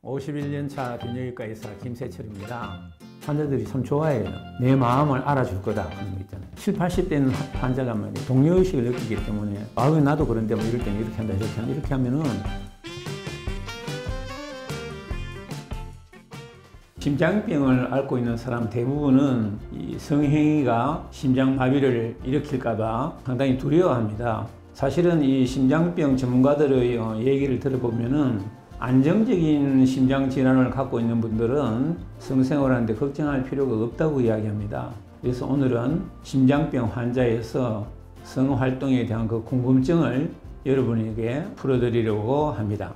51년 차 비뇨기과 의사 김세철입니다. 환자들이 참 좋아해요. 내 마음을 알아줄 거다 하는 거 있잖아요. 70, 80대는 환자가 말이에요. 동료의식을 느끼기 때문에 왜 나도 그런데 뭐 이럴 때는 이렇게 한다 이렇게 한다 이렇게 하면은 심장병을 앓고 있는 사람 대부분은 이 성행위가 심장마비를 일으킬까봐 상당히 두려워합니다. 사실은 이 심장병 전문가들의 얘기를 들어보면은 안정적인 심장질환을 갖고 있는 분들은 성생활하는데 걱정할 필요가 없다고 이야기합니다. 그래서 오늘은 심장병 환자에서 성활동에 대한 그 궁금증을 여러분에게 풀어드리려고 합니다.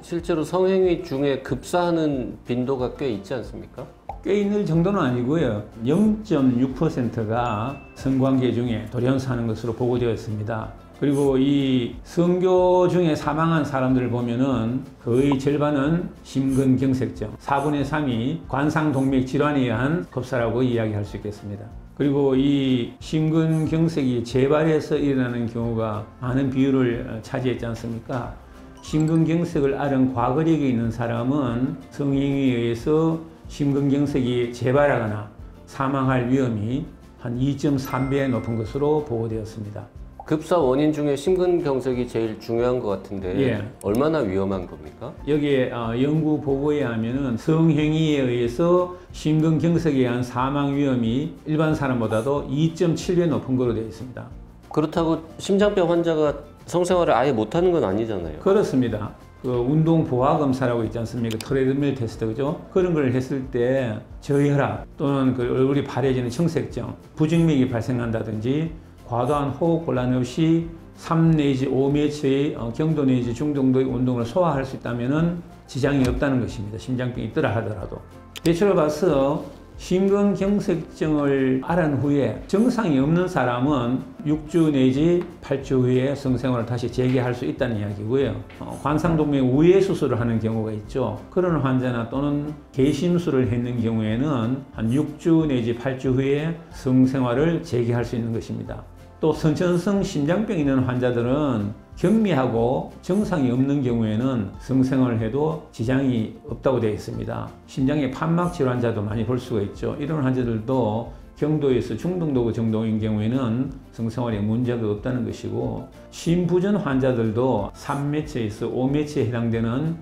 실제로 성행위 중에 급사하는 빈도가 꽤 있지 않습니까? 꽤 있는 정도는 아니고요. 0.6%가 성관계 중에 돌연사하는 것으로 보고되었습니다. 그리고 이 성교 중에 사망한 사람들을 보면은 거의 절반은 심근경색증, 4분의 3이 관상동맥 질환에 의한 급사라고 이야기할 수 있겠습니다. 그리고 이 심근경색이 재발해서 일어나는 경우가 많은 비율을 차지했지 않습니까? 심근경색을 앓은 과거력이 있는 사람은 성행위에 의해서 심근경색이 재발하거나 사망할 위험이 한 2.3배 높은 것으로 보고되었습니다. 급사 원인 중에 심근경색이 제일 중요한 것 같은데 예. 얼마나 위험한 겁니까? 여기에 연구 보고에 하면은 성행위에 의해서 심근경색에 의한 사망 위험이 일반 사람보다도 2.7배 높은 거로 되어 있습니다. 그렇다고 심장병 환자가 성생활을 아예 못하는 건 아니잖아요. 그렇습니다. 그 운동 보아 검사라고 있지 않습니까? 트레드밀 테스트, 그죠? 그런 걸 했을 때 저혈압 또는 그 얼굴이 파래지는 청색증, 부정맥이 발생한다든지 과도한 호흡 곤란 없이 3 내지 5매치의 경도 내지 중정도의 운동을 소화할 수 있다면 지장이 없다는 것입니다. 심장병이 있더라 하더라도. 대체로 봐서 심근경색증을 앓은 후에 증상이 없는 사람은 6주 내지 8주 후에 성생활을 다시 재개할 수 있다는 이야기고요. 관상동맥 우회 수술을 하는 경우가 있죠. 그런 환자나 또는 개심술을 했는 경우에는 한 6주 내지 8주 후에 성생활을 재개할 수 있는 것입니다. 또 선천성 심장병이 있는 환자들은 경미하고 증상이 없는 경우에는 성생활을 해도 지장이 없다고 되어 있습니다. 심장의 판막 질환자도 많이 볼 수가 있죠. 이런 환자들도 경도에서 중등도 정도인 경우에는 성생활에 문제가 없다는 것이고, 심부전 환자들도 3매체에서 5매체에 해당되는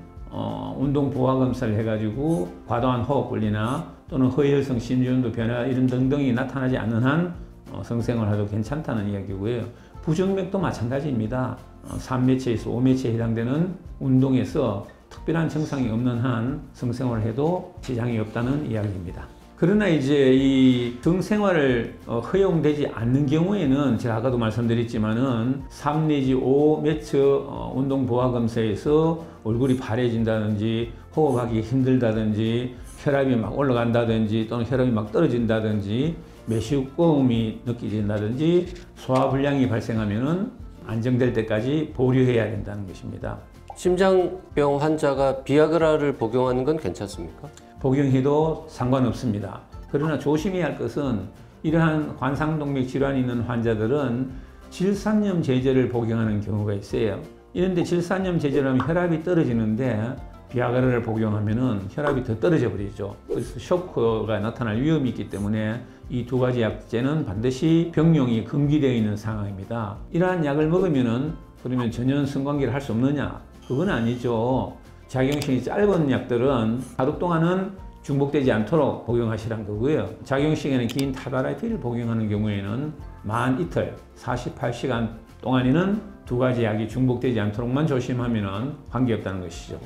운동 보아 검사를 해가지고 과도한 호흡 권리나 또는 허혈성 심전도 변화 이런 등등이 나타나지 않는 한 성생활을 해도 괜찮다는 이야기고요. 부정맥도 마찬가지입니다. 3매체에서 5매체에 해당되는 운동에서 특별한 증상이 없는 한 성생활을 해도 지장이 없다는 이야기입니다. 그러나 이제 이 성생활을 허용되지 않는 경우에는 제가 아까도 말씀드렸지만은 3 내지 5매체 운동 보아 검사에서 얼굴이 파래진다든지 호흡하기 힘들다든지 혈압이 막 올라간다든지 또는 혈압이 막 떨어진다든지 매식고음이 느껴진다든지 소화불량이 발생하면은 안정될 때까지 보류해야 된다는 것입니다. 심장병 환자가 비아그라를 복용하는 건 괜찮습니까? 복용해도 상관없습니다. 그러나 조심해야 할 것은 이러한 관상동맥 질환이 있는 환자들은 질산염 제제를 복용하는 경우가 있어요. 이런데 질산염 제제를 하면 혈압이 떨어지는데 비아그라를 복용하면은 혈압이 더 떨어져 버리죠. 그래서 쇼크가 나타날 위험이 있기 때문에 이 두 가지 약제는 반드시 병용이 금기되어 있는 상황입니다. 이러한 약을 먹으면은 그러면 전혀 성관계를 할 수 없느냐? 그건 아니죠. 작용시간이 짧은 약들은 하루 동안은 중복되지 않도록 복용하시라는 거고요. 작용시간이 긴 타바라이트를 복용하는 경우에는 만 이틀, 48시간 동안에는 두 가지 약이 중복되지 않도록만 조심하면은 관계없다는 것이죠.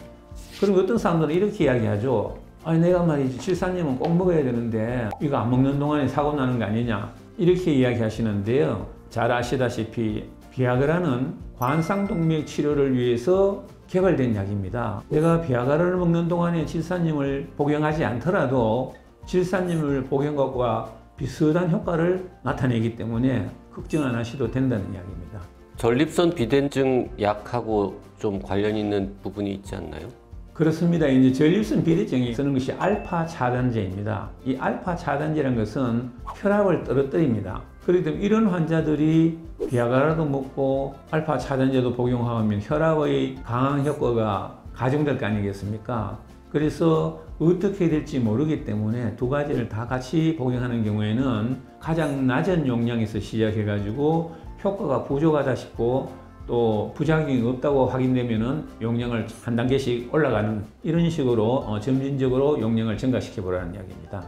그럼 어떤 사람들은 이렇게 이야기하죠. 아니 내가 말이지 질산염은 꼭 먹어야 되는데 이거 안 먹는 동안에 사고 나는 거 아니냐 이렇게 이야기하시는데요. 잘 아시다시피 비아그라는 관상동맥 치료를 위해서 개발된 약입니다. 내가 비아그라를 먹는 동안에 질산염을 복용하지 않더라도 질산염을 복용과 비슷한 효과를 나타내기 때문에 걱정 안 하셔도 된다는 이야기입니다. 전립선 비대증 약하고 좀 관련 있는 부분이 있지 않나요? 그렇습니다. 이제 전립선 비대증이 쓰는 것이 알파 차단제입니다. 이 알파 차단제라는 것은 혈압을 떨어뜨립니다. 그렇기 때문에 이런 환자들이 비아그라도 먹고 알파 차단제도 복용하면 혈압의 강한 효과가 가중될 거 아니겠습니까? 그래서 어떻게 될지 모르기 때문에 두 가지를 다 같이 복용하는 경우에는 가장 낮은 용량에서 시작해가지고 효과가 부족하다 싶고 또 부작용이 없다고 확인되면은 용량을 한 단계씩 올라가는 이런 식으로 점진적으로 용량을 증가시켜 보라는 이야기입니다.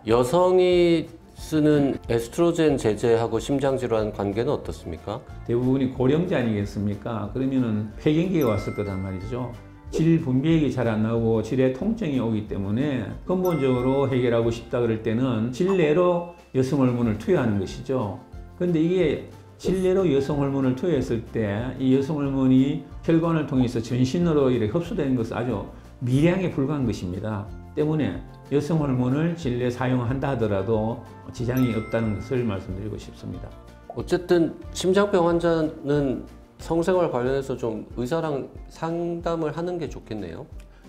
여성이 쓰는 에스트로겐 제제하고 심장질환 관계는 어떻습니까? 대부분이 고령자 아니겠습니까? 그러면은 폐경기가 왔을 거란 말이죠. 질 분비액이 잘 안 나오고 질의 통증이 오기 때문에 근본적으로 해결하고 싶다 그럴 때는 질내로 여성 호르몬을 투여하는 것이죠. 그런데 이게 질내로 여성 호르몬을 투여했을 때 이 여성 호르몬이 혈관을 통해서 전신으로 이렇게 흡수되는 것은 아주 미량에 불과한 것입니다. 때문에 여성 호르몬을 질내 사용한다 하더라도 지장이 없다는 것을 말씀드리고 싶습니다. 어쨌든 심장병 환자는 성생활 관련해서 좀 의사랑 상담을 하는 게 좋겠네요.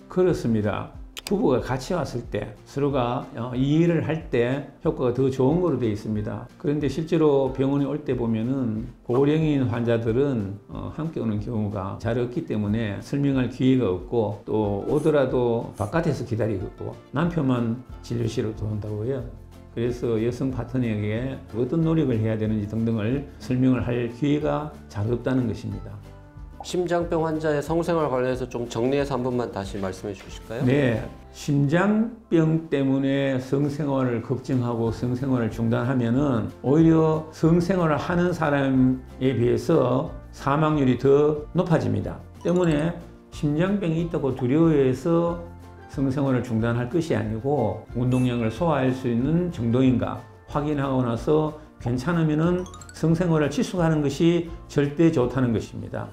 그렇습니다. 부부가 같이 왔을 때 서로가 이해를 할 때 효과가 더 좋은 거로 되어 있습니다. 그런데 실제로 병원에 올 때 보면은 고령인 환자들은 함께 오는 경우가 잘 없기 때문에 설명할 기회가 없고 또 오더라도 바깥에서 기다리고 남편만 진료실로 들어온다고 해요. 그래서 여성 파트너에게 어떤 노력을 해야 되는지 등등을 설명을 할 기회가 잘 없다는 것입니다. 심장병 환자의 성생활 관련해서 좀 정리해서 한 번만 다시 말씀해 주실까요? 네, 심장병 때문에 성생활을 걱정하고 성생활을 중단하면은 오히려 성생활을 하는 사람에 비해서 사망률이 더 높아집니다. 때문에 심장병이 있다고 두려워해서 성생활을 중단할 것이 아니고 운동량을 소화할 수 있는 정도인가 확인하고 나서 괜찮으면은 성생활을 지속하는 것이 절대 좋다는 것입니다.